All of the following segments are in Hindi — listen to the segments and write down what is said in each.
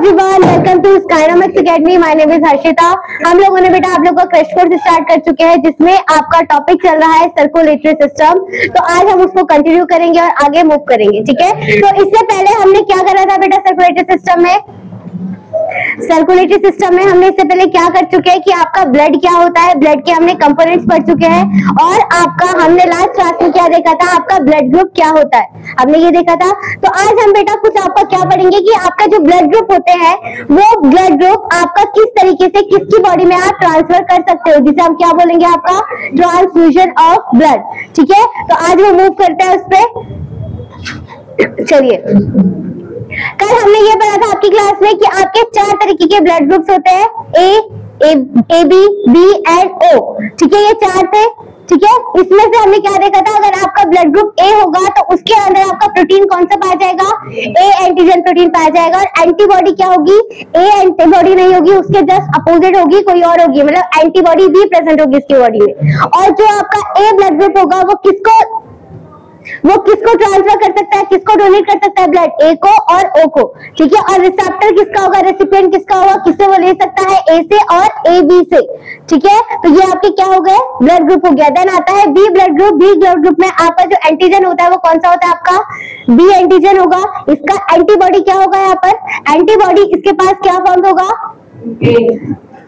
Everyone, welcome to Skyromax academy. My name is Harshita. हम लोगों ने बेटा आप लोगों का क्रैश कोर्स स्टार्ट कर चुके हैं, जिसमें आपका टॉपिक चल रहा है सर्कुलेटरी सिस्टम। तो आज हम उसको कंटिन्यू करेंगे और आगे मूव करेंगे, ठीक है। तो इससे पहले हमने क्या करा था बेटा सर्कुलेटरी सिस्टम में? सर्कुलेटरी सिस्टम में हमने इससे पहले क्या कर चुके हैं कि आपका ब्लड क्या होता है, ब्लड के हमने कंपोनेंट्स पढ़ चुके हैं, और आपका हमने लास्ट क्लास में क्या देखा था, आपका ब्लड ग्रुप क्या होता है, हमने ये देखा था। तो आज हम बेटा कुछ आपका क्या पढ़ेंगे कि आपका जो ब्लड ग्रुप होते हैं वो ब्लड ग्रुप आपका किस तरीके से किसकी बॉडी में आप ट्रांसफर कर सकते हो, जिसे हम क्या बोलेंगे, आपका ट्रांसफ्यूजन ऑफ ब्लड, ठीक है। तो आज वो मूव करते हैं उस पर। चलिए, कल हमने ये पढ़ा था आपकी क्लास में कि आपके 4 तरीके के ब्लड ग्रुप्स होते हैं, ए बी बी एंड ओ, ठीक है। ये 4 थे, ठीक है। इसमें से हमने क्या देखा था, अगर आपका ब्लड ग्रुप ए होगा तो उसके अंदर आपका प्रोटीन कौन सा पाया जाएगा, ए एंटीजन प्रोटीन पाया जाएगा। और एंटीबॉडी क्या होगी, ए एंटीबॉडी नहीं होगी, उसके जस्ट अपोजिट होगी, कोई और होगी, मतलब एंटीबॉडी भी प्रेजेंट होगी इसकी बॉडी में। और जो आपका ए ब्लड ग्रुप होगा वो किसको ट्रांसफर कर सकता है, किसको डोनेट कर सकता है, ब्लड, ए को और ओ को, ठीक है। और रिसेप्टर किसका होगा, रेसिपिएंट किसका होगा, किससे वो ले सकता है, ए से और ए बी से, ठीक है। तो ये आपके क्या हो गए, ब्लड ग्रुप हो गया। देन आता है B blood group. B blood group में आपका जो एंटीजन होता है वो कौन सा होता है, आपका बी एंटीजन होगा। इसका एंटीबॉडी क्या होगा, यहाँ पर एंटीबॉडी इसके पास क्या फॉर्म होगा,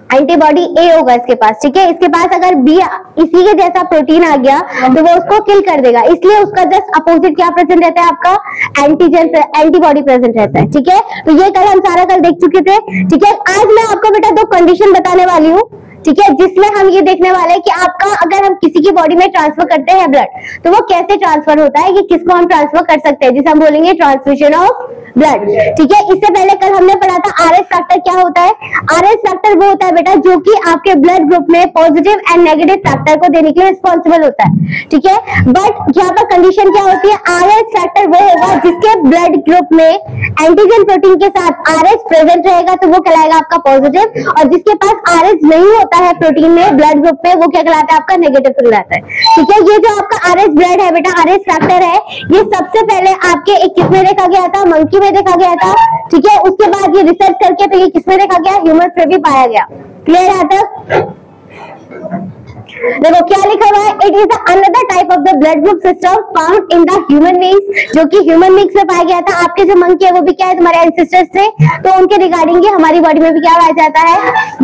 एंटीबॉडी ए होगा इसके पास, ठीक है। इसके पास अगर बी इसी के जैसा प्रोटीन आ गया तो वो उसको किल कर देगा, इसलिए उसका जस्ट अपोजिट क्या प्रेजेंट रहता है, आपका एंटीजन एंटीबॉडी प्रेजेंट रहता है, ठीक है। तो ये कल हम सारा कल देख चुके थे, ठीक है। आज मैं आपको बेटा 2 कंडीशन बताने वाली हूँ, ठीक है, जिसमें हम ये देखने वाले हैं कि आपका अगर हम किसी की बॉडी में ट्रांसफर करते हैं ब्लड तो वो कैसे ट्रांसफर होता है, कि किसको हम ट्रांसफर कर सकते हैं, जिसे हम बोलेंगे ट्रांसफ्यूजन ऑफ ब्लड, ठीक है। इससे पहले कल हमने पढ़ा था आरएच फैक्टर क्या होता है। आरएच फैक्टर वो होता है बेटा जो कि आपके ब्लड ग्रुप में पॉजिटिव एंड नेगेटिव फैक्टर को देने के लिए रिस्पॉन्सिबल होता है, ठीक है। बट यहाँ पर कंडीशन क्या होती है, आरएच फैक्टर वो होगा जिसके ब्लड ग्रुप में एंटीजन प्रोटीन के साथ आरएच प्रेजेंट रहेगा तो वो कहलाएगा आपका पॉजिटिव, और जिसके पास आरएच नहीं होता है प्रोटीन में ब्लड ग्रुप में वो क्या कहलाता है, आपका नेगेटिव कहलाता है, ठीक है। ये जो आपका आरएच ब्लड है बेटा, आरएच फैक्टर है, ये सबसे पहले आपके एक किसमें देखा गया था, मंकी में देखा गया था, ठीक है। उसके बाद ये रिसर्च करके तो ये किसमें देखा गया, ह्यूमन में भी पाया गया। क्लियर है तक? देखो क्या लिखा हुआ है, it is another type of the blood group system found in the human beings, जो कि ह्यूमन बींग्स में पाया गया था। आपके जो मंकी है वो भी क्या है, तुम्हारे एंसेस्टर्स से, तो उनके रिगार्डिंग ही हमारी बॉडी में भी क्या पाया जाता है,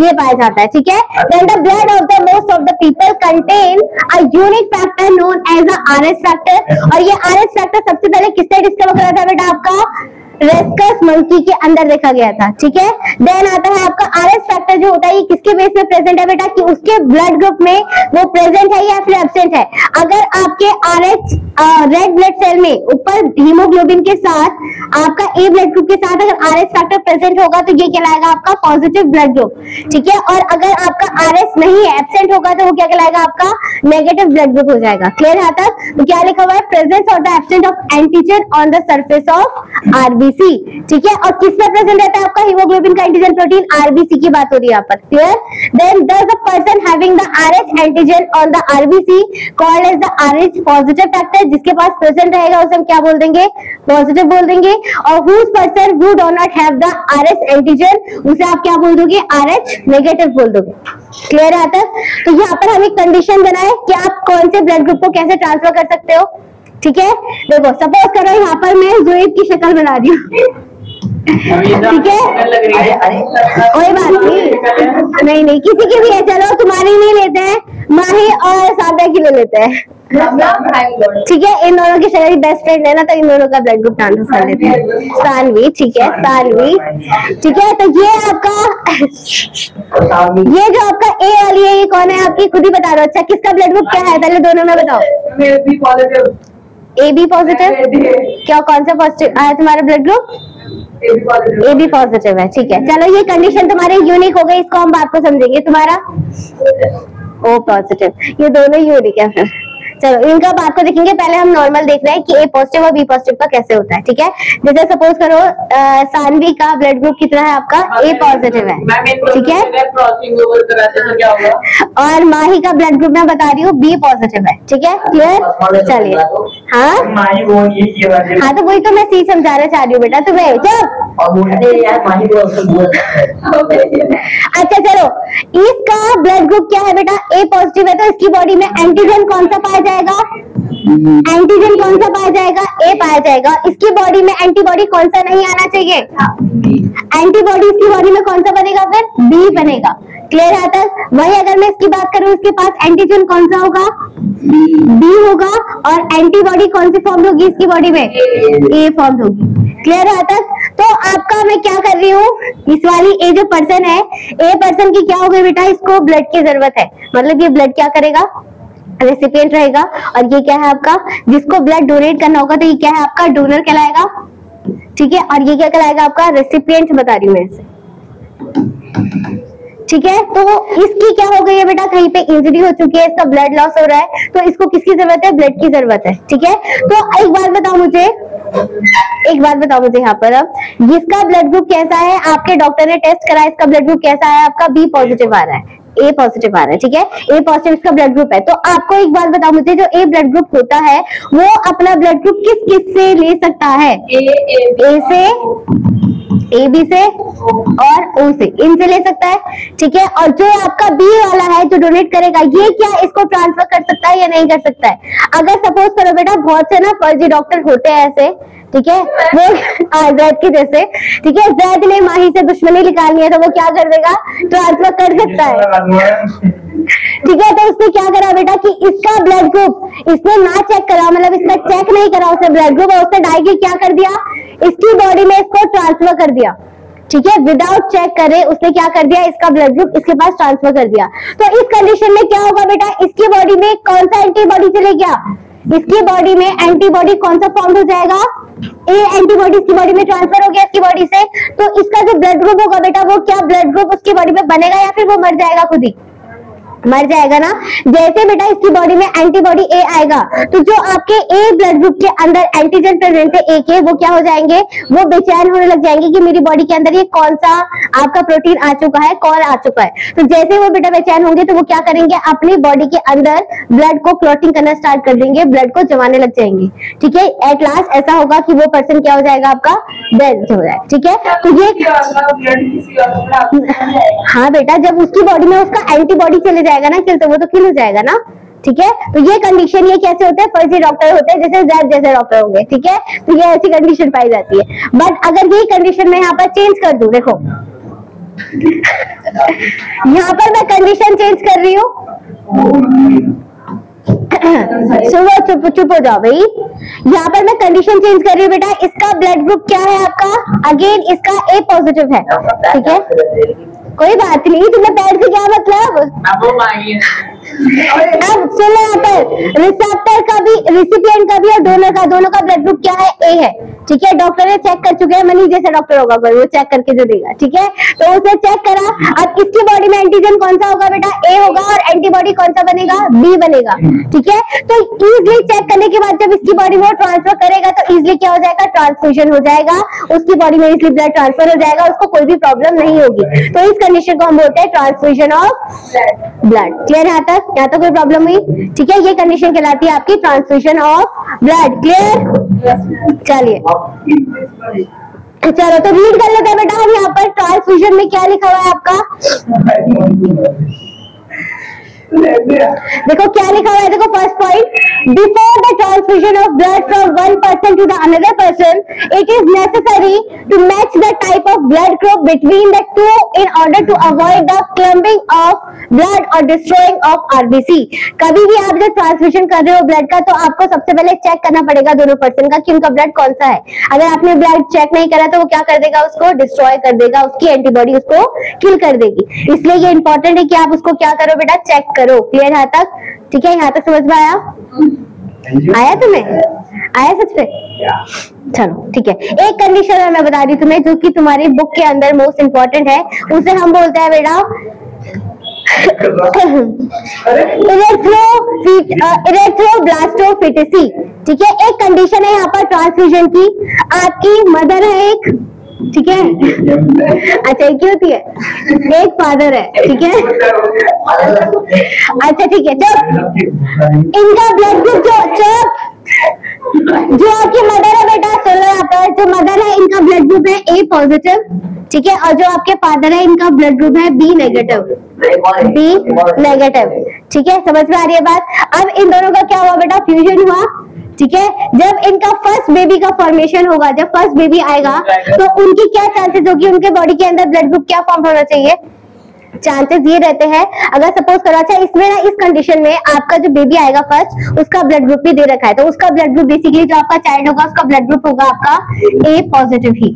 ये पाया जाता है, ठीक है। Then the blood of the most of the people contain a unique factor known as the Rh factor, और ये आरएच फैक्टर सबसे पहले किसने डिस्कवर करा था बेटा, आपका रेस्कस मंकी के अंदर देखा गया था, ठीक है। देन आता है आपका आरएच फैक्टर जो होता है, ये किसके बेस में प्रेजेंट है बेटा, कि उसके ब्लड ग्रुप में वो प्रेजेंट है या फिर एब्सेंट है। अगर आपके आरएच रेड ब्लड सेल में ऊपर हीमोग्लोबिन के साथ आपका ए ब्लड ग्रुप के साथ अगर आरएच फैक्टर प्रेजेंट होगा तो ये कहलाएगा आपका पॉजिटिव ब्लड ग्रुप, ठीक है। और अगर आपका आरएच नहीं है, एब्सेंट होगा तो वो क्या कहलाएगा, आपका नेगेटिव ब्लड ग्रुप हो जाएगा। क्लियर है तक? तो क्या लिखा हुआ है, प्रेजेंस और the absent of antigen on the surface of RBC, ठीक है। और किस में प्रेजेंट रहता है, आपका हीमोग्लोबिन का एंटीजन प्रोटीन, आरबीसी की बात हो रही है यहाँ पर। Clear? Then does the person having the Rh antigen on the RBC called as the Rh positive factor, जिसके पास प्रेजेंट रहेगा उसे हम क्या बोल देंगे, पॉजिटिव बोल देंगे। और whose person who do not have the Rh antigen उसे आप क्या बोल दोगे, आरएच नेगेटिव बोल दोगे। क्लियर है तक? तो यहाँ पर हम एक कंडीशन बनाए कि आप कौन से ब्लड ग्रुप को कैसे ट्रांसफर कर सकते हो, ठीक है। देखो सपोज करो यहाँ पर मैं जोएब की शक्ल बना रही हूँ, ठीक है, कोई बात नहीं, नहीं किसी की भी है, चलो तुम्हारी नहीं लेते हैं, माही और सादा की ले लेते हैं, ठीक है। इन दोनों की शक्ल बेस्ट फ्रेंड है ना, तो इन दोनों का ब्लड ग्रुप ट्रांसफर कर लेते हैं। सानवी, ठीक है, सानवी, ठीक है। तो ये आपका ये जो आपका ए वाली है ये कौन है, आपकी खुद ही बता दो। अच्छा किसका ब्लड ग्रुप क्या है, पहले दोनों में बताओ। ए बी पॉजिटिव, क्या कौन सा पॉजिटिव आया तुम्हारा blood group, A B positive है, ठीक है। चलो ये कंडीशन तुम्हारे यूनिक हो गई, इसको हम बात को समझेंगे। तुम्हारा ओ पॉजिटिव, ये दोनों यूनिक है फिर। चलो इनका बात को देखेंगे, पहले हम नॉर्मल देख रहे हैं कि ए पॉजिटिव और बी पॉजिटिव का कैसे होता है, ठीक है। जैसे सपोज करो सानवी का ब्लड ग्रुप कितना है, आपका ए पॉजिटिव है, ठीक है। और माही का ब्लड ग्रुप मैं बता रही हूँ बी पॉजिटिव है, ठीक है। क्लियर? चलिए हाँ, तो वही तो मैं सी समझाना चाह रही हूँ बेटा तुम्हें। जब अच्छा चलो, इसका ब्लड ग्रुप क्या है बेटा? ए पॉजिटिव है, तो इसकी बॉडी में एंटीजन कौन सा पाया जाएगा? एंटीजन कौन सा पाया जाएगा? ए पाया जाएगा। इसकी बॉडी में एंटीबॉडी कौन सा नहीं आना चाहिए? एंटीबॉडी इसकी बॉडी में कौन सा बनेगा? फिर बी बनेगा। क्लियर है तक? वही अगर मैं इसकी बात करूं, इसके पास एंटीजन कौन सा होगा? बी होगा। और एंटीबॉडी कौन सी फॉर्म होगी इसकी बॉडी में? ए फॉर्म होगी। क्लियर है तक? तो आपका मैं क्या कर रही हूँ, इस वाली ए जो पर्सन है, ए पर्सन की क्या हो गई बेटा? इसको ब्लड की जरूरत है, मतलब ये ब्लड क्या करेगा? रेसिपिएंट रहेगा। और ये क्या है आपका? जिसको ब्लड डोनेट करना होगा, तो ये क्या है आपका? डोनर कहलाएगा। ठीक है, और ये क्या कहलाएगा आपका? रेसिपिएंट बता रही हूँ मैं इसे। ठीक है, तो इसकी क्या हो गई है बेटा? कहीं पे इंजरी हो चुकी है, इसका ब्लड लॉस हो रहा है, तो इसको किसकी जरूरत है? ब्लड की जरूरत है। ठीक है, तो एक बात बताओ मुझे यहाँ पर, अब जिसका ब्लड ग्रुप कैसा है, आपके डॉक्टर ने टेस्ट करा, इसका ब्लड ग्रुप कैसा है आपका? बी पॉजिटिव आ रहा है, ए पॉजिटिव आ रहा है। ठीक है, ए पॉजिटिव इसका ब्लड ग्रुप है। तो आपको एक बात बताओ मुझे, जो ए ब्लड ग्रुप होता है वो अपना ब्लड ग्रुप किस किस से ले सकता है? ए से, ए बी से और ओ से, इनसे ले सकता है। ठीक है, और जो आपका बी वाला है जो डोनेट करेगा, ये क्या इसको ट्रांसफर कर सकता है या नहीं कर सकता है? अगर सपोज करो बेटा, बहुत से ना फर्जी डॉक्टर होते हैं ऐसे, ठीक है, वो जैद के जैसे, ठीक है, जैद ने माही से दुश्मनी निकालनी है, तो वो क्या कर देगा? ट्रांसफर कर सकता है। ठीक है, तो उसने क्या करा बेटा कि इसका ब्लड ग्रुप इसने ना चेक करा, मतलब इसका चेक नहीं करा उसने ब्लड ग्रुप, और उसने डायरेक्टली क्या कर दिया? इसकी बॉडी में इसको ट्रांसफर कर दिया। ठीक है, विदाउट चेक करे उसने क्या कर दिया? इसका ब्लड ग्रुप इसके पास ट्रांसफर कर दिया। तो इस कंडीशन में क्या होगा बेटा? इसकी बॉडी में कौन सा एंटीबॉडी चले गया? इसकी बॉडी में एंटीबॉडी कौन सा फॉर्म हो जाएगा? ए एंटीबॉडी इसकी बॉडी में ट्रांसफर हो गया इसकी बॉडी से। तो इसका जो ब्लड ग्रुप होगा बेटा, वो क्या ब्लड ग्रुप उसकी बॉडी में बनेगा या फिर वो मर जाएगा? खुद ही मर जाएगा ना। जैसे बेटा इसकी बॉडी में एंटीबॉडी ए आएगा, तो जो आपके ए ब्लड ग्रुप के अंदर एंटीजन प्रेजेंट है ए के, वो क्या हो जाएंगे? वो बेचैन होने लग जाएंगे कि मेरी बॉडी के अंदर ये कौन सा आपका प्रोटीन आ चुका है, कौन आ चुका है। तो जैसे वो बेटा बेचैन होंगे, तो वो क्या करेंगे? अपनी बॉडी के अंदर ब्लड को क्लॉटिंग करना स्टार्ट कर देंगे, ब्लड को जमाने लग जाएंगे। ठीक है, एट लास्ट ऐसा होगा कि वो पर्सन क्या हो जाएगा? आपका डेथ हो जाएगा। ठीक है, तो ये हाँ बेटा, जब उसकी बॉडी में उसका एंटीबॉडी चले जाएगा ना किल, तो वो तो किल हो जाएगा ना। ठीक है, तो ये कंडीशन, ये कैसे होते हैं? फर्जी डॉक्टर होते हैं, जैसे जैद जैसे डॉक्टर होंगे। ठीक है, तो ये ऐसी कंडीशन पाई जाती है। बट अगर यही कंडीशन मैं यहाँ पर चेंज कर दूं, देखो यहाँ पर मैं कंडीशन चेंज कर रही हूँ। सुनो, चुप हो जाओ भाई। यहाँ पर मैं कंडीशन चेंज कर रही हूँ बेटा। इसका ब्लड ग्रुप क्या है आपका? अगेन इसका ए पॉजिटिव है। ठीक है, कोई बात नहीं, तुम्हें पैर से क्या मतलब? अब सुनो, यहाँ पर रिसेप्टर का भी, रिसिपिएंट का भी और डोनर का, दोनों का ब्लड ग्रुप क्या है? ए है। ठीक है, डॉक्टर ने चेक कर चुके हैं, मनी जैसा डॉक्टर होगा कोई, वो चेक करके जो देगा। ठीक है, तो उसने चेक करा। अब इसकी बॉडी में एंटीजन कौन सा होगा बेटा? ए होगा, और एंटीबॉडी कौन सा बनेगा? बी बनेगा। ठीक है, तो इजिली चेक करने के बाद जब इसकी बॉडी में ट्रांसफर करेगा, तो इजिली क्या हो जाएगा? ट्रांसफ्यूजन हो जाएगा, उसकी बॉडी में इजिली ब्लड ट्रांसफर हो जाएगा, उसको कोई भी प्रॉब्लम नहीं होगी। तो इस कंडीशन को हम बोलते हैं ट्रांसफ्यूजन ऑफ ब्लड। क्लियर है? यहाँ तक कोई प्रॉब्लम हुई? ठीक है, ये कंडीशन कहलाती है आपकी ट्रांसफ्यूजन ऑफ ब्लड। क्लियर? चलिए चलो, तो रीड कर लेते हैं बेटा। हम यहाँ पर ट्रांसफ्यूजन में क्या लिखा हुआ है आपका? देखो क्या लिखा हुआ है, देखो first point, before the transfusion of blood from one person to the another person, it is necessary to match the type of blood group between the two in order to avoid the clumping of blood और डिस्ट्रॉइंग ऑफ आरबीसी। कभी भी आप जब ट्रांसफ्यूजन कर रहे हो ब्लड का, तो आपको सबसे पहले चेक करना पड़ेगा दोनों पर्सन का कि उनका ब्लड कौन सा है। अगर आपने ब्लड चेक नहीं करा, तो वो क्या कर देगा? उसको डिस्ट्रॉय कर देगा, उसकी एंटीबॉडी उसको किल कर देगी। इसलिए ये इंपॉर्टेंट है कि आप उसको क्या करो बेटा? चेक करो। क्लियर यहाँ तक? ठीक है, यहाँ तक समझ में आया? आया तुम्हें? आया सच में? चलो ठीक है, एक कंडीशन मैं बता रही तुम्हें, जो कि तुम्हारी बुक के अंदर मोस्ट इंपॉर्टेंट है, उसे हम बोलते हैं बेटा इरेथ्रोब्लास्टोफिटिसी। ठीक है, एक कंडीशन है यहाँ पर ट्रांसफ्यूजन की। आपकी मदर है एक, ठीक है, अच्छा एक होती है, एक फादर है। ठीक है, अच्छा ठीक है, चुप। इनका ब्लड ग्रुप जो, चुप, जो आपकी मदर है बेटा, सुनो यहाँ पर, जो मदर है इनका ब्लड ग्रुप है ए पॉजिटिव, ठीक है, और जो आपके फादर है इनका ब्लड ग्रुप है बी नेगेटिव, बी नेगेटिव, ठीक है, समझ में आ रही है बात। अब इन दोनों का क्या हुआ बेटा, फ्यूजन हुआ, ठीक है। जब इनका फर्स्ट बेबी का फॉर्मेशन होगा, जब फर्स्ट बेबी आएगा तो उनकी क्या चांसेस होगी, उनके बॉडी के अंदर ब्लड ग्रुप क्या फॉर्म होना चाहिए, चांसेस ये रहते हैं, अगर सपोज करो, अच्छा इसमें ना, इस कंडीशन में आपका जो बेबी आएगा फर्स्ट, उसका ब्लड ग्रुप भी दे रखा है, तो उसका ब्लड ग्रुप बेसिकली जो आपका चाइल्ड होगा उसका ब्लड ग्रुप होगा आपका ए पॉजिटिव ही,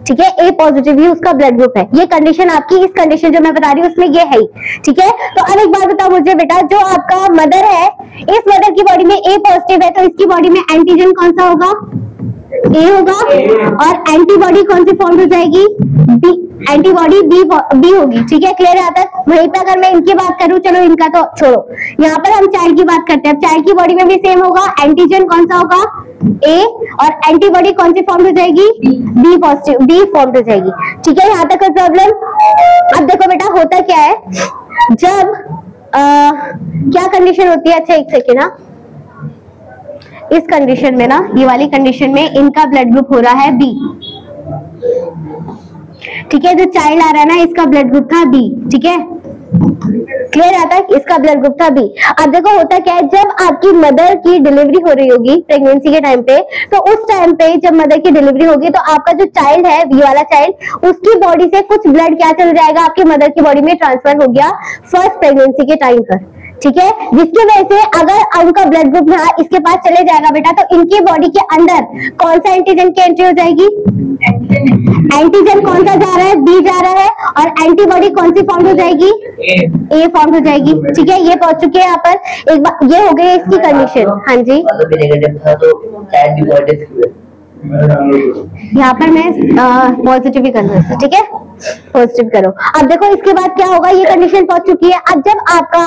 ठीक है, ए पॉजिटिव ही उसका ब्लड ग्रुप है। ये कंडीशन आपकी, इस कंडीशन जो मैं बता रही हूँ उसमें ये है ही, ठीक है। तो अब एक बात बताओ मुझे बेटा, जो आपका मदर है, इस मदर की बॉडी में ए पॉजिटिव है, तो इसकी बॉडी में एंटीजन कौन सा होगा, ए होगा, और एंटीबॉडी कौन सी फॉर्म हो जाएगी, बी, एंटीबॉडी बी होगी, ठीक है, क्लियर है यहाँ तक। वहीं पे अगर मैं इनकी बात करूं, चलो इनका तो छोड़ो, यहाँ पर हम चाइल्ड की बात करते हैं। चाइल्ड की बॉडी में भी सेम होगा, एंटीजन कौन सा होगा, ए, और एंटीबॉडी कौन सी फॉर्म हो जाएगी, बी पॉजिटिव, बी फॉर्म हो जाएगी, ठीक है, यहाँ तक कोई प्रॉब्लम। अब देखो बेटा होता क्या है, जब क्या कंडीशन होती है, अच्छा एक सेकेंड ना, इस कंडीशन में ना, ये वाली कंडीशन में इनका ब्लड ग्रुप हो रहा है बी, ठीक है, जो चाइल्ड आ रहा है ना इसका ब्लड ग्रुप था बी, ठीक है, क्लियर आता है, इसका ब्लड ग्रुप था बी। अब देखो होता क्या है, जब आपकी मदर की डिलीवरी हो रही होगी प्रेगनेंसी के टाइम पे, तो उस टाइम पे जब मदर की डिलीवरी होगी तो आपका जो चाइल्ड है, बी वाला चाइल्ड, उसकी बॉडी से कुछ ब्लड क्या चल जाएगा, आपकी मदर की बॉडी में ट्रांसफर हो गया फर्स्ट प्रेगनेंसी के टाइम पर, ठीक है, जिसकी वजह से अगर उनका ब्लड ग्रुप यहाँ इसके पास चले जाएगा बेटा, तो इनकी बॉडी के अंदर कौन सा एंटीजन की एंट्री हो जाएगी, एंटीजन कौन सा जा रहा है, बी जा रहा है, और एंटीबॉडी कौन सी फॉर्म हो जाएगी, ए फॉर्म हो जाएगी, ठीक है, ये पहुंच चुके हैं यहाँ पर। एक बार ये हो गई इसकी कंडीशन, हाँ जी, यहाँ पर मैं पॉजिटिव ही कर दूँ, ठीक है, पॉजिटिव करो। अब देखो इसके बाद क्या होगा, ये कंडीशन पहुंच चुकी है। अब जब आपका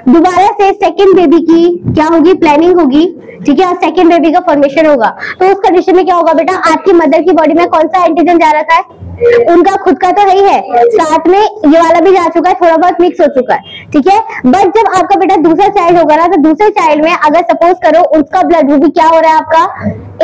दोबारा से सेकंड बेबी की क्या होगी, प्लानिंग होगी, ठीक है, और सेकंड बेबी का फॉर्मेशन होगा, तो उस कंडीशन में क्या होगा बेटा, आपकी मदर की बॉडी में कौन सा एंटीजन जा रखा है, उनका खुद का तो है ही है, साथ में ये वाला भी जा चुका है, थोड़ा बहुत मिक्स हो चुका है, ठीक है। बट जब आपका बेटा दूसरा चाइल्ड होगा ना, तो दूसरे चाइल्ड में अगर सपोज करो उसका ब्लड ग्रुप भी क्या हो रहा है, आपका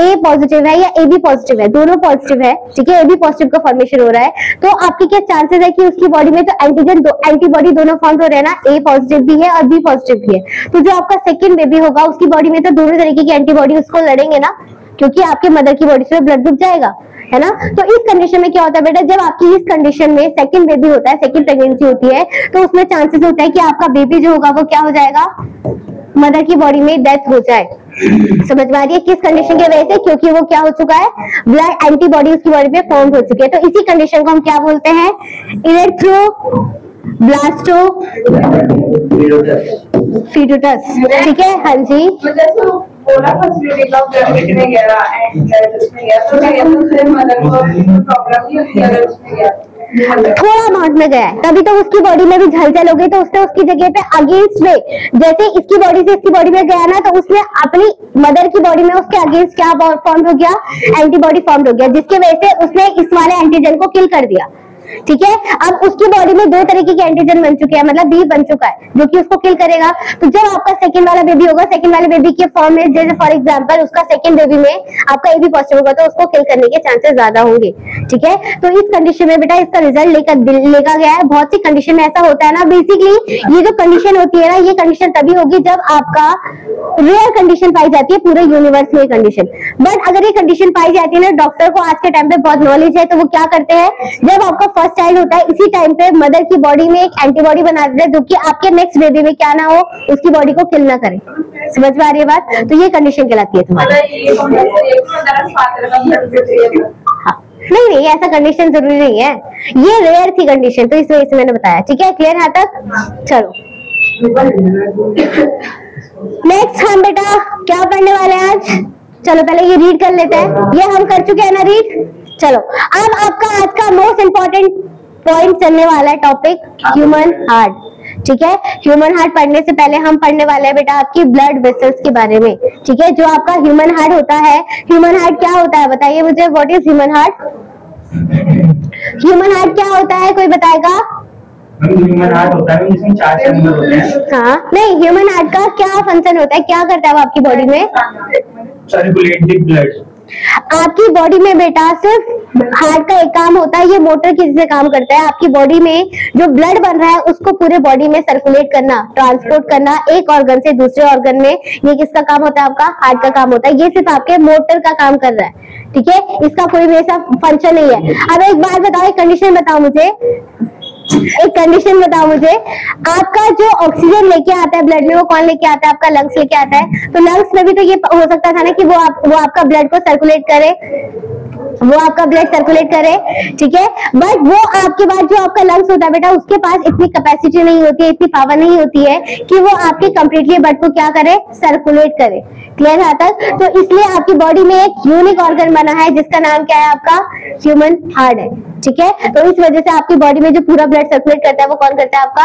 ए पॉजिटिव है या ए बी पॉजिटिव है, दोनों पॉजिटिव है, ठीक है, ए बी पॉजिटिव का फॉर्मेशन हो रहा है, तो आपकी क्या चांसेस है कि उसकी बॉडी में तो एंटीजन एंटीबॉडी दोनों फॉर्म हो रहे हैं ना, ए पॉजिटिव भी है और बी पॉजिटिव भी है, तो जो आपका सेकंड बेबी होगा उसकी बॉडी में तो दोनों तरीके की एंटीबॉडी उसको लड़ेंगे ना, क्योंकि आपके मदर की बॉडी से ब्लड ग्रुप जाएगा, है ना। तो इस कंडीशन में क्या होता है बेटा, जब आपकी इस कंडीशन में सेकंड बेबी होता है, सेकंड प्रेगनेंसी होती है, तो उसमें चांसेस होता है कि आपका बेबी जो होगा वो क्या हो जाएगा, मदर की बॉडी में डेथ हो जाए। समझ में आ रही है, किस कंडीशन की वजह से, क्योंकि वो क्या हो चुका है, ब्लड एंटीबॉडी उसकी बॉडी में फॉर्म हो चुकी है। तो इसी कंडीशन को हम क्या बोलते हैं, इरेथ्रो ब्लास्टो फीटस, ठीक है, हाँ जी, बोला फैसिलिटी का ब्लड में गया एंड ब्लड उसमें गया, तो क्या कहते हैं मदर को प्रॉब्लम नहीं होती अगर उसमें गया, थोड़ा अमाउंट में गया है, तभी तो उसकी बॉडी में भी झलझल हो गई, तो उसने उसकी जगह पे अगेंस्ट में, जैसे इसकी बॉडी से इसकी बॉडी में गया ना, तो उसने अपनी मदर की बॉडी में उसके अगेंस्ट क्या फॉर्म हो गया, एंटीबॉडी फॉर्म हो गया, जिसकी वजह से उसने इस वाले एंटीजन को किल कर दिया, ठीक है। अब उसकी बॉडी में दो तरीके के एंटीजन बन चुके हैं, मतलब बी बन चुका है जो कि उसको किल करेगा। तो जब आपका सेकंड वाला बेबी होगा, सेकंड वाले बेबी के फॉर्म में, जैसे फॉर एग्जांपल उसका सेकंड बेबी में आपका ए बी पॉजिटिव होगा, तो उसको किल करने के चांसेस ज्यादा होंगे, ठीक है। तो इस कंडीशन में बेटा इसका रिजल्ट लेकर गया है। बहुत सी कंडीशन में ऐसा होता है ना, बेसिकली ये जो कंडीशन होती है ना, ये कंडीशन तभी होगी जब आपका रेयर कंडीशन पाई जाती है पूरे यूनिवर्स में कंडीशन। बट अगर ये कंडीशन पाई जाती है ना, डॉक्टर को आज के टाइम पे बहुत नॉलेज है, तो वो क्या करते हैं, जब आपका फर्स्ट चाइल्ड होता है इसी टाइम पे मदर की बॉडी में एक एंटीबॉडी बना देते हैं, जो कि आपके नेक्स्ट बेबी में क्या ना हो, उसकी बॉडी को किल ना करे। समझ में आ रही है बात, तो ये कंडीशन कहलाती है तुम्हारी। हाँ, नहीं ऐसा कंडीशन जरूरी नहीं है, ये रेयर थी कंडीशन, तो इस वजह से मैंने बताया, ठीक है, क्लियर यहाँ तक। चलो नेक्स्ट हम बेटा क्या पढ़ने वाले हैं आज, चलो पहले ये रीड कर लेते हैं, ये हम कर चुके हैं ना रीड। चलो अब आपका आज का मोस्ट इंपॉर्टेंट पॉइंट चलने वाला है, टॉपिक ह्यूमन हार्ट, ठीक है। ह्यूमन हार्ट पढ़ने से पहले हम पढ़ने वाले हैं बेटा आपकी ब्लड वेसल्स के बारे में, ठीक है। जो आपका ह्यूमन हार्ट होता है, ह्यूमन हार्ट क्या होता है बताइए मुझे, what is human heart? Human heart क्या होता है, कोई बताएगा? ह्यूमन हार्ट होता है जिसमें 4 चैम्बर होते हैं। हाँ नहीं, ह्यूमन हार्ट का क्या फंक्शन होता है, क्या करता है वो आपकी बॉडी में? Circulate the blood. आपकी बॉडी में बेटा सिर्फ हार्ट का एक काम होता है, ये मोटर किसी से काम करता है। आपकी बॉडी में जो ब्लड बन रहा है उसको पूरे बॉडी में सर्कुलेट करना, ट्रांसपोर्ट करना एक ऑर्गन से दूसरे ऑर्गन में, ये किसका काम होता है? आपका हार्ट का काम होता है। ये सिर्फ आपके मोटर का काम कर रहा है, ठीक है, इसका कोई भी ऐसा फंक्शन नहीं है। अब एक बात बताओ, एक कंडीशन बताओ मुझे, एक कंडीशन बताओ मुझे, आपका जो ऑक्सीजन लेके आता है ब्लड में वो कौन लेके आता है? आपका लंग्स लेके आता है। तो लंग्स में भी तो ये हो सकता था ना कि वो आपका ब्लड को सर्कुलेट करे, वो आपका ब्लड सर्कुलेट करे, ठीक है, बट वो आपके पास जो आपका लंग्स होता है बेटा उसके पास इतनी कैपेसिटी नहीं होती है, इतनी पावर नहीं होती है कि वो आपके कंप्लीटली ब्लड को क्या करे? सर्कुलेट करे। क्लियर है तक? तो इसलिए आपकी बॉडी में एक यूनिक ऑर्गन बना है जिसका नाम क्या है? आपका ह्यूमन हार्ट है, ठीक है। तो इस वजह से आपकी बॉडी में जो पूरा ब्लड सर्कुलेट करता है वो कौन करता है? आपका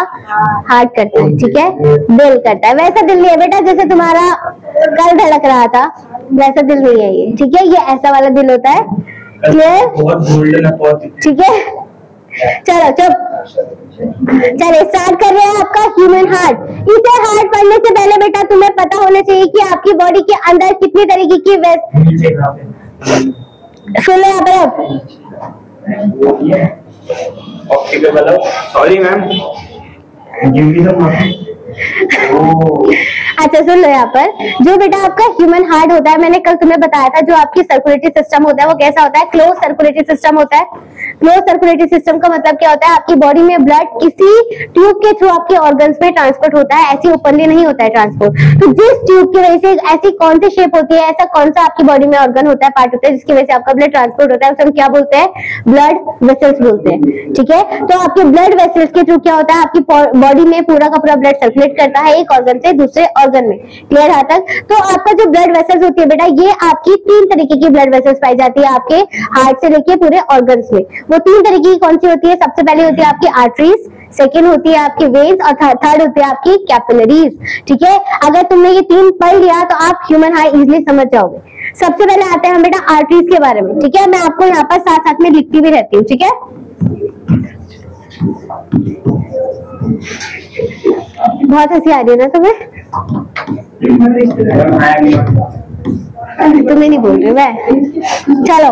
हार्ट करता है, ठीक है, दिल करता है। वैसा दिल नहीं है बेटा जैसे तुम्हारा कल धड़क रहा था, वैसा दिल नहीं है ये, ठीक है, ये ऐसा वाला दिल होता है। क्लियर? बहुत गोल्डन है, बहुत ठीक है, चलो चुप, चलिए स्टार्ट कर रहे हैं आपका ह्यूमन हार्ट। इसे हार्ट पढ़ने से पहले बेटा तुम्हें पता होना चाहिए कि आपकी बॉडी के अंदर कितनी तरीके की सुन लो यहाँ पर। सॉरी मैम, अच्छा सुन लो यहाँ पर, जो बेटा आपका ह्यूमन हार्ट होता है, मैंने कल तुम्हें बताया था, जो आपकी सर्कुलेटरी सिस्टम होता है वो कैसा होता है? क्लोज सर्कुलेटरी सिस्टम होता है। क्लोज सर्कुलेटरी सिस्टम का मतलब क्या होता है? आपकी बॉडी में ब्लड किसी ट्यूब के थ्रू आपके ऑर्गन्स में ट्रांसपोर्ट होता है, ऐसे ओपनली नहीं होता है ट्रांसपोर्ट। तो जिस ट्यूब की वजह से ऐसी कौन सी शेप होती है, ऐसा कौन सा आपकी बॉडी में ऑर्गन होता है, पार्ट होता है जिसकी वजह से आपका ब्लड ट्रांसपोर्ट होता है, उसे हम क्या बोलते हैं? ब्लड वेसल्स बोलते हैं, ठीक है। तो आपके ब्लड वेसल्स के थ्रू क्या होता है? आपकी बॉडी में पूरा का पूरा ब्लड सर्कुलेट करता है एक ऑर्गन से दूसरे ऑर्गन में। क्लियर है तक? तो आपका जो ब्लड वेसल्स होती है बेटा, ये आपकी 3 तरीके की ब्लड वेसल्स पाई जाती है आपके हार्ट से लेके पूरे ऑर्गन्स में। वो 3 तरीके की कौन सी होती है? सबसे पहले होती है आपकी आर्टरीज, सेकेंड होती है आपकी वेन्स और थर्ड होती है आपकी कैपिलरीज, ठीक है। अगर तुमने ये 3 पढ़ लिया तो आप ह्यूमन हार्ट इजिली समझ जाओगे। सबसे पहले आते हैं हम बेटा आर्टरीज के बारे में, ठीक है। मैं आपको यहाँ पर साथ साथ में लिखती भी रहती हूँ, ठीक है। बहुत हंसी आ रही है ना तुम्हें? तुम्हें नहीं बोल रही मैं। चलो,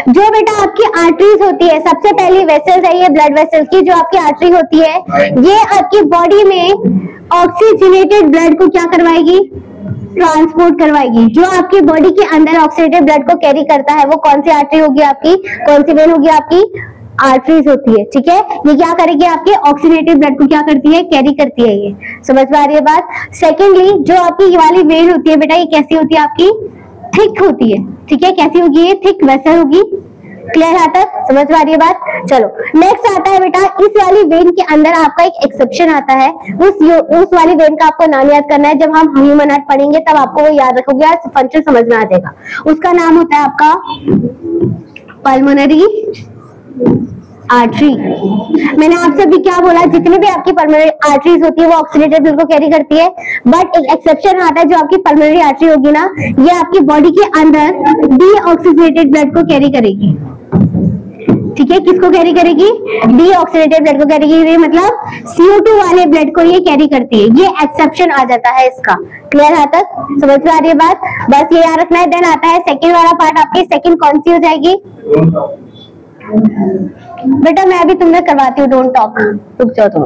जो बेटा आपकी आर्टरीज होती है, सबसे पहली वेसल्स है ये ब्लड वेसल्स की, जो आपकी आर्टरी होती है, ये आपकी बॉडी में ऑक्सीजनेटेड ब्लड को क्या करवाएगी? ट्रांसपोर्ट करवाएगी। जो आपकी बॉडी के अंदर ऑक्सीजनेटेड ब्लड को कैरी करता है वो कौन सी आर्टरी होगी आपकी? कौन सी वेन होगी आपकी? आर्टरीज होती है, ठीक है। ये क्या करेगी? आपके ऑक्सीजनेटेड ब्लड को क्या करती है? कैरी करती है। ये समझ में आ रही है बात? सेकेंडली, जो आपकी ये वाली वेन होती है बेटा, ये कैसी होती है? आपकी थिक होती है, ठीक है। कैसी होगी? ये थिक वेसल होगी। क्लियर है तक? समझ में आ रही है बात? चलो नेक्स्ट आता है बेटा, इस वाली वेन के अंदर आपका एक एक्सेप्शन आता है। उस वाली वेन का आपको नाम याद करना है। जब हम ह्यूमन हार्ट पढ़ेंगे तब आपको वो याद रखोगे और फंक्शन समझ में आ जाएगा। उसका नाम होता है आपका पल्मोनरी आर्टरी। मैंने आपसे अभी क्या बोला? जितने भी आपकी पल्मोनरी आर्टरीज होती है वो ऑक्सीजनेटेड ब्लड को कैरी करती है, बट एक एक्सेप्शन आता है। जो आपकी पल्मोनरी आर्टरी होगी ना, ये आपकी बॉडी के अंदर डीऑक्सीजनेटेड ब्लड को कैरी करेगी, ठीक है। किसको कैरी करेगी? डीऑक्सीजनेटेड ब्लड को कैरी करेगी, मतलब CO2 वाले ब्लड को ये कैरी करती है। ये एक्सेप्शन आ जाता है इसका। क्लियर है तक? समझ में आ रही है बात? बस ये याद रखना है। देन आता है सेकंड वाला पार्ट। आपकी सेकंड कौन सी हो जाएगी बेटा? मैं अभी तुम्हें करवाती हूँ, डोंट टॉक। रुक जाओ तुम।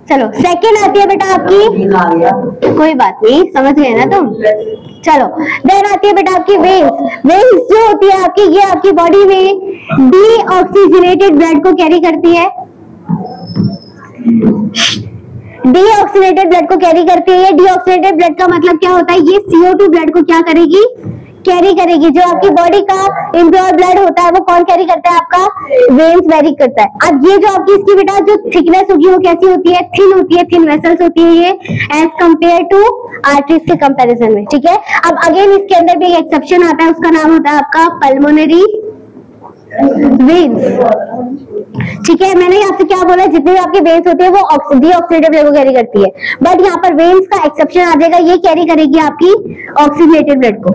चलो सेकंड आती है बेटा आपकी, कोई बात नहीं, समझ गए ना तुम। चलो देन आती है बेटा आपकी वेन्स। वेन्स जो होती है आपकी, ये आपकी बॉडी में डीऑक्सीजनेटेड ब्लड को कैरी करती है। डीऑक्सीजनेटेड ब्लड को कैरी करती है। ये डीऑक्सीजनेटेड ब्लड का मतलब क्या होता है? ये CO2 ब्लड को क्या करेगी? कैरी करेगी। जो आपकी बॉडी का इम्प्योर ब्लड होता है वो कौन कैरी करता है? आपका वेन्स कैरी करता है। अब ये जो आपकी इसकी बेटा जो थिकनेस होगी वो कैसी होती है? थिन होती है, थिन वेसल्स होती है ये, एज कंपेयर टू आर्टरीज के कंपैरिजन में, ठीक है। अब अगेन इसके अंदर भी एक एक्सेप्शन आता है, उसका नाम होता है आपका पल्मोनरी वेन्स, ठीक है। मैंने आपसे क्या बोला? जितने भी आपके वेन्स होते हैं वो डीऑक्सीडेटेड ब्लड को कैरी करती है, बट यहाँ पर वेन्स का एक्सेप्शन आ जाएगा। ये कैरी करेगी आपकी ऑक्सीजनेटेड ब्लड को,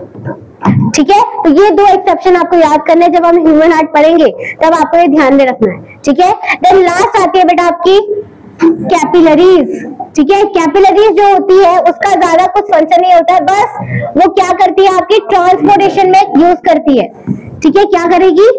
ठीक है। तो ये 2 एक्सेप्शन आपको याद करने, जब हम ह्यूमन हार्ट पढ़ेंगे तब आपको ये ध्यान में रखना है, ठीक है। देन लास्ट आती है बेटा आपकी कैपिलरीज। ठीक है। कैपिलरीज जो होती है उसका ज्यादा कुछ फंक्शन नहीं होता है, बस वो क्या करती है आपकी ट्रांसपोर्टेशन में यूज करती है। ठीक है, क्या करेगी,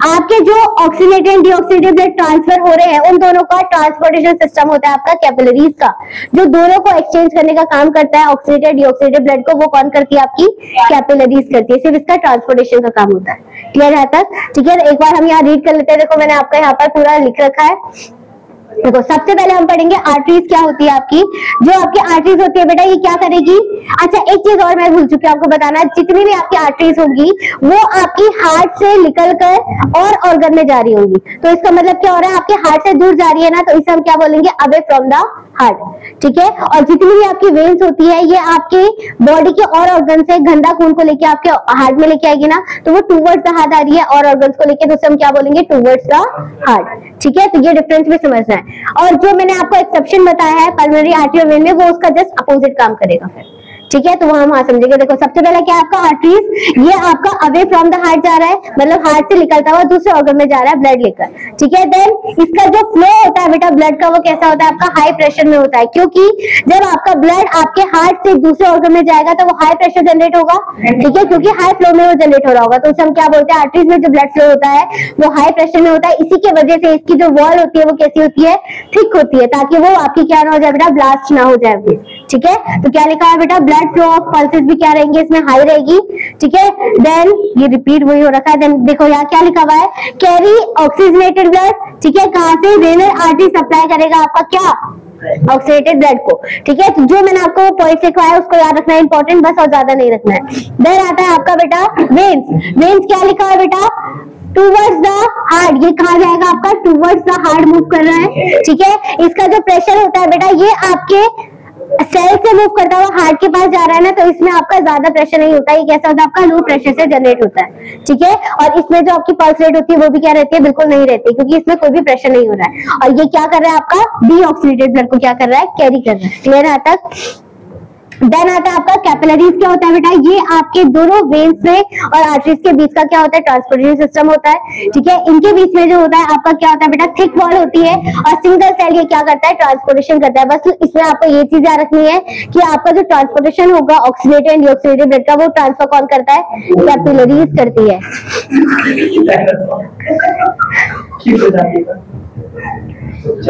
आपके जो oxygenated and deoxygenated blood transfer हो रहे हैं उन दोनों का ट्रांसपोर्टेशन सिस्टम होता है आपका कैपिलरीज का, जो दोनों को एक्सचेंज करने का काम करता है। ऑक्सीनेटेड डीऑक्सीनेटेड ब्लड को वो कौन करती है, आपकी कैपिलरीज करती है, सिर्फ इसका ट्रांसपोर्टेशन का काम होता है। क्लियर है तक? ठीक है, एक बार हम यहाँ रीड कर लेते हैं। देखो मैंने आपका यहाँ पर पूरा लिख रखा है। देखो सबसे पहले हम पढ़ेंगे आर्टरीज क्या होती है आपकी। जो आपकी आर्टरीज होती है बेटा ये क्या करेगी, अच्छा एक चीज और मैं भूल चुकी हूँ आपको बताना, जितनी भी आपकी आर्टरीज होंगी वो आपकी हार्ट से निकलकर और ऑर्गन में जा रही होंगी। तो इसका मतलब क्या हो रहा है, आपके हार्ट से दूर जा रही है ना, तो इसे हम क्या बोलेंगे, अवे फ्रॉम द हार्ट। ठीक है, और जितनी भी आपकी वेन्स होती है ये आपके बॉडी के और ऑर्गन से गंदा खून को लेके आपके हार्ट में लेके आएगी ना, तो वो टूवर्ड्स द हार्ट आ रही है और ऑर्गन्स को लेके, तो उसे हम क्या बोलेंगे, टूवर्ड्स द हार्ट। ठीक है, तो ये डिफरेंस भी समझना है। और जो मैंने आपको एक्सेप्शन बताया है पल्मोनरी आर्टरी वेन में, वो उसका जस्ट अपोजिट काम करेगा फिर। ठीक है, तो वहां वहां समझेंगे। देखो सबसे पहले क्या है आपका आर्टरीज, ये आपका अवे फ्रॉम द हार्ट जा रहा है, मतलब हार्ट से निकलता हुआ दूसरे ऑर्गन में जा रहा है ब्लड लेकर। ठीक है, देन इसका जो फ्लो होता है बेटा ब्लड का, वो कैसा होता है आपका, हाई प्रेशर में होता है, क्योंकि जब आपका ब्लड आपके हार्ट से दूसरे ऑर्गन में जाएगा तो वो हाई प्रेशर जनरेट होगा। ठीक है, क्योंकि हाई फ्लो में वो जनरेट हो रहा होगा, तो उसे हम क्या बोलते हैं, आर्टरीज में जो ब्लड फ्लो होता है वो हाई प्रेशर में होता है। इसी की वजह से इसकी जो वॉल होती है वो कैसी होती है, थिक होती है, ताकि वो आपकी क्या ना हो जाए बेटा, ब्लास्ट ना हो जाए। ठीक है, तो क्या लिखा है बेटा, ब्लड फ्लो ऑफ पल्सेस भी क्या रहेंगे, इसमें हाई रहेगी। ठीक है, देन ये रिपीट वही हो रखा है। देन देखो यहाँ क्या लिखा हुआ है, कैरी ऑक्सीजनेटेड ब्लड। ठीक है, कहां से, वेनर आर्टरी सप्लाई करेगा आपका क्या, ऑक्सीडेटेड ब्लड को। ठीक है, तो जो मैंने आपको पॉइंट लिखवाया है उसको याद रखना है, इंपॉर्टेंट बस, और ज्यादा नहीं रखना है। देन आता है आपका बेटा वेन्स। वेन्स क्या लिखा है बेटा, टूवर्ड्स द हार्ट, ये कहा जाएगा आपका, टूवर्ड्स द हार्ट मूव कर रहा है। ठीक है, इसका जो प्रेशर होता है बेटा ये आपके सेल से मूव करता हुआ हार्ट के पास जा रहा है ना, तो इसमें आपका ज्यादा प्रेशर नहीं होता है, ये कैसा होता है आपका, लो प्रेशर से जनरेट होता है। ठीक है, और इसमें जो आपकी पल्स रेट होती है वो भी क्या रहती है, बिल्कुल नहीं रहती, क्योंकि इसमें कोई भी प्रेशर नहीं हो रहा है। और ये क्या कर रहा है आपका, डीऑक्सीनेटेड ब्लड को क्या कर रहा है, कैरी कर रहा है। क्लियर है तक? देन आता है आपका कैपिलरीज। क्या होता है बेटा, ये आपके दोनों वेन्स में और आर्टरीज के बीच का क्या होता है, ट्रांसपोर्टेशन सिस्टम होता है। ठीक है, इनके बीच में जो होता है आपका क्या होता है बेटा, थिक वॉल होती है, और सिंगल सेल ये क्या करता है, ट्रांसपोर्टेशन करता है। बस इसमें आपको ये चीज याद रखनी है कि आपका जो ट्रांसपोर्टेशन होगा ऑक्सीनेटेड एंड डीऑक्सीनेटेड ब्लड का, वो ट्रांसफर कौन करता है, कैपिलरीज करती है।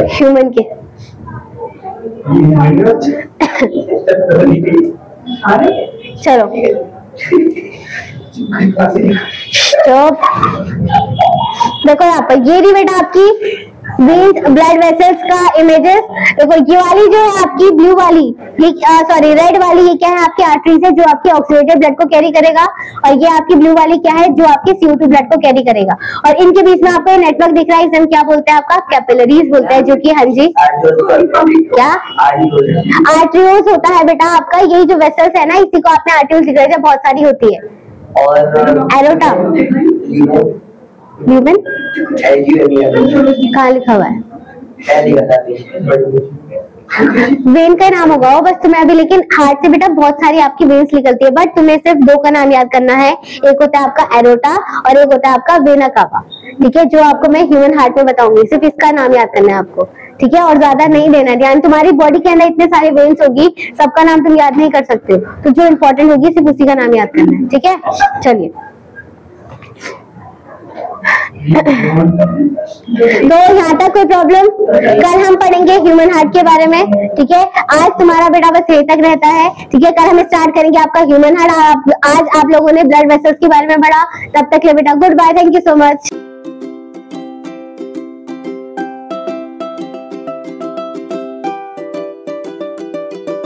ह्यूमन के चलो देखो यहाँ पर ये रही बेटा आपकी वेन्स, ब्लड वेसल्स का इमेजेस। देखो ये वाली जो है आपकी ब्लू वाली, ये सॉरी रेड वाली, ये क्या है आपकी आर्टरीज है जो आपके ऑक्सीडेटेड ब्लड को कैरी करेगा, और ये आपकी ब्लू वाली क्या है, जो आपके CO2 ब्लड को कैरी करेगा। और इनके बीच में आपको ये नेटवर्क दिख रहा है, इसे हम क्या बोलते हैं, आपका कैपिलरीज बोलते हैं, जो कि हाँ जी क्या आर्टरियोल्स होता है बेटा आपका। यही जो वेसल्स है ना, इसी को आपने आर्टरियोल्स दिख रहे हैं, बहुत सारी होती है। और एरोटा ह्यूमन कहाँ लिखा हुआ है, वेन का नाम होगा वो बस तुम्हें अभी, लेकिन हार्ट से बेटा बहुत सारी आपकी वेन्स निकलती है, बट तुम्हें सिर्फ दो का नाम याद करना है, एक होता है आपका एरोटा और एक होता है आपका वेना कावा। ठीक है, जो आपको मैं ह्यूमन हार्ट में बताऊंगी, सिर्फ इसका नाम याद करना है आपको। ठीक है, और ज्यादा नहीं देना ध्यान, तुम्हारी बॉडी के अंदर इतने सारे वेन्स होगी, सबका नाम तुम याद नहीं कर सकते हो, तो जो इंपॉर्टेंट होगी सिर्फ उसी का नाम याद करना है। ठीक है, चलिए तो यहाँ तक कोई प्रॉब्लम, कल हम पढ़ेंगे ह्यूमन हार्ट के बारे में। ठीक है, आज तुम्हारा बेटा बस यही तक रहता है। ठीक है, कल हम स्टार्ट करेंगे आपका ह्यूमन हार्ट। आज आप लोगों ने ब्लड वेसल्स के बारे में पढ़ा, तब तक के बेटा good bye, thank you so much.